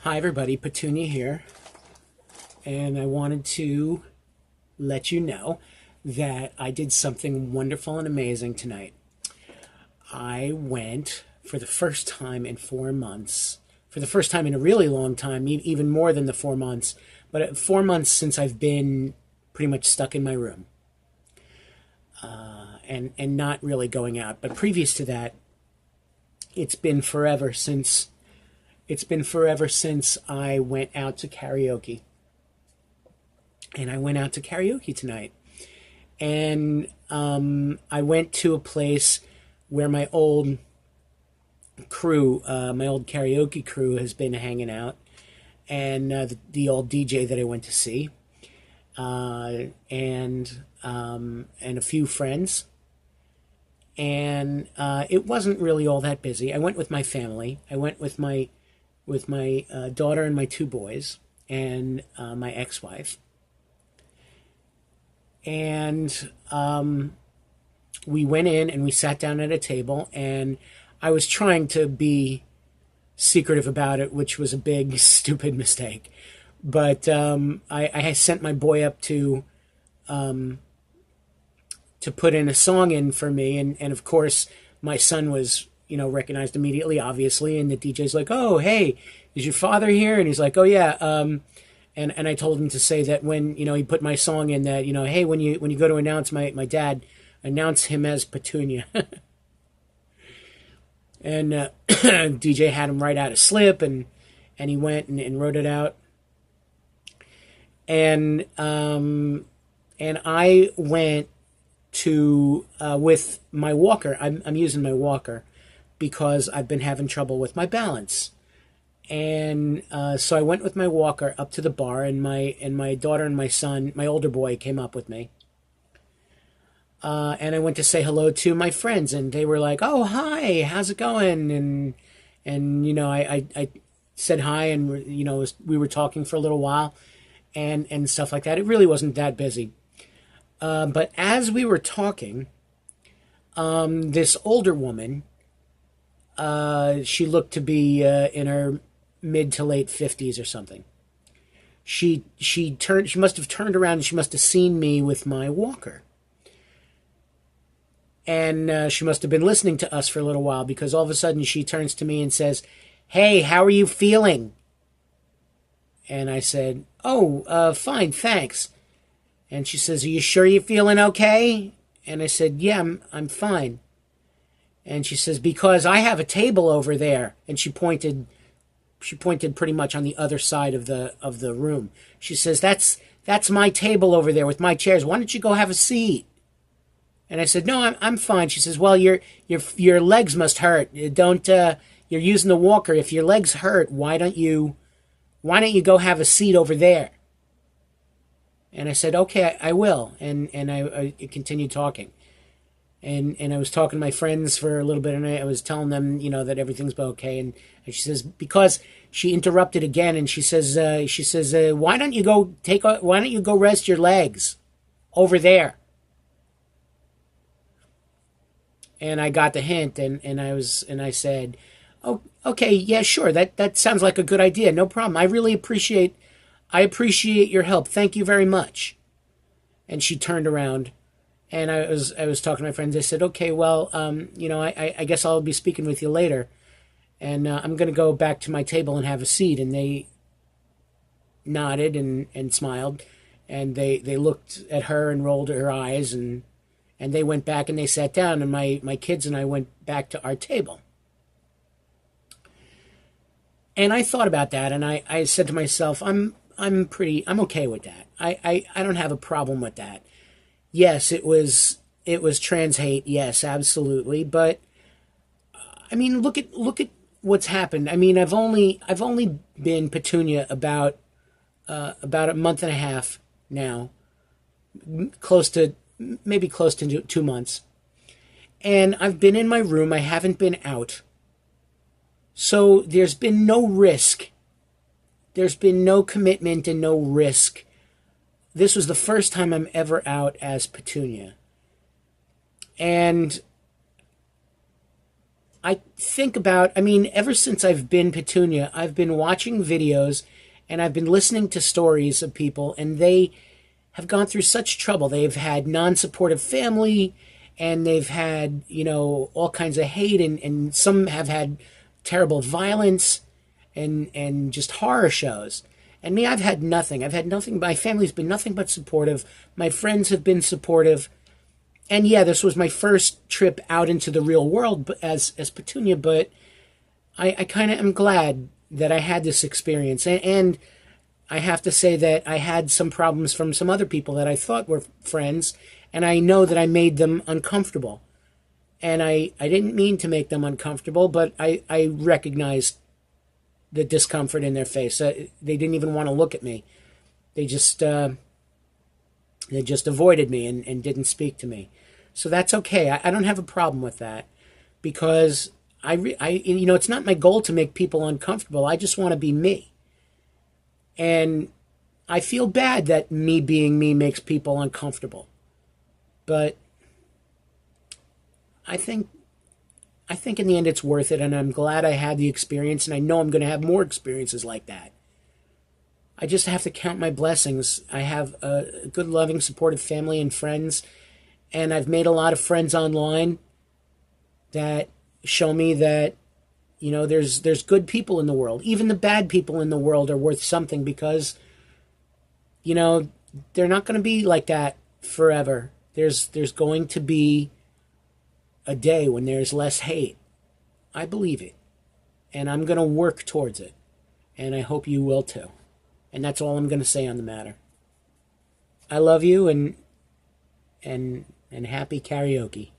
Hi everybody, Petunia here, and I wanted to let you know that I did something wonderful and amazing tonight. I went for the first time in 4 months, for the first time in a really long time, even more than the 4 months, but 4 months since I've been pretty much stuck in my room and not really going out. But previous to that, it's been forever since I went out to karaoke. And I went out to karaoke tonight. And I went to a place where my old crew, my old karaoke crew, has been hanging out. And the old DJ that I went to see. And a few friends. And it wasn't really all that busy. I went with my family. I went with my daughter and my two boys and my ex-wife. And we went in and we sat down at a table, and I was trying to be secretive about it, which was a big, stupid mistake. But I sent my boy up to put in a song in for me, and of course my son was, recognized immediately, obviously, and the DJ's like, "Oh, hey, is your father here?" And he's like, "Oh yeah." And I told him to say that when, he put my song in, that, hey, when you go to announce my dad, announce him as Petunia. And DJ had him write out a slip, and he went and wrote it out. And I went to with my walker. I'm using my walker because I've been having trouble with my balance. And so I went with my walker up to the bar, and my daughter and my son, my older boy, came up with me. And I went to say hello to my friends, and they were like, "Oh, hi, how's it going?" And I said hi, and we were talking for a little while, and stuff like that. It really wasn't that busy. But as we were talking, this older woman, she looked to be in her mid to late 50s or something. She must have turned around, and she must have seen me with my walker. And she must have been listening to us for a little while, because all of a sudden she turns to me and says, "Hey, how are you feeling?" And I said, "Oh, fine, thanks." And she says, "Are you sure you're feeling okay?" And I said, "Yeah, I'm fine." And she says, "Because I have a table over there." And she pointed pretty much on the other side of the room. She says, that's my table over there with my chairs. Why don't you go have a seat?" And I said, "No, I'm fine." She says, "Well, your legs must hurt. You're using the walker. If your legs hurt, why don't you go have a seat over there?" And I said, "Okay, I will." And I continued talking. And I was talking to my friends for a little bit, and I was telling them, that everything's okay. And she says, because she interrupted again, and she says, "Why don't you go rest your legs over there?" And I got the hint, and I said, "Oh, okay, yeah, sure. That sounds like a good idea. No problem. I appreciate your help. Thank you very much." And she turned around, and I was talking to my friends. I said, "Okay, well, I guess I'll be speaking with you later, and I'm going to go back to my table and have a seat." And they nodded and smiled, and they looked at her and rolled her eyes, and they went back and they sat down, and my kids and I went back to our table. And I thought about that, and I said to myself, I'm okay with that. I don't have a problem with that. Yes, it was trans hate. Yes, absolutely. But I mean, look at what's happened. I mean, I've only been Petunia about a month and a half now, maybe close to 2 months, and I've been in my room. I haven't been out, so there's been no risk. There's been no commitment and no risk. This was the first time I'm ever out as Petunia. And I think about, I mean, ever since I've been Petunia, I've been watching videos and I've been listening to stories of people, and they have gone through such trouble. They've had non supportive family, and they've had, all kinds of hate, and some have had terrible violence and just horror shows. And me, I've had nothing. I've had nothing. My family's been nothing but supportive. My friends have been supportive. And yeah, this was my first trip out into the real world as Petunia, but I kind of am glad that I had this experience. And I have to say that I had some problems from some other people that I thought were friends, and I know that I made them uncomfortable. And I didn't mean to make them uncomfortable, but I recognized the discomfort in their face. They didn't even want to look at me. They just avoided me and didn't speak to me. So that's okay. I don't have a problem with that, because it's not my goal to make people uncomfortable. I just want to be me. And I feel bad that me being me makes people uncomfortable. But I think in the end it's worth it, and I'm glad I had the experience, and I know I'm going to have more experiences like that. I just have to count my blessings. I have a good, loving, supportive family and friends, and I've made a lot of friends online that show me that, there's good people in the world. Even the bad people in the world are worth something, because, they're not going to be like that forever. There's going to be a day when there's less hate. I believe it. And I'm going to work towards it. And I hope you will too. And that's all I'm going to say on the matter. I love you, and happy karaoke.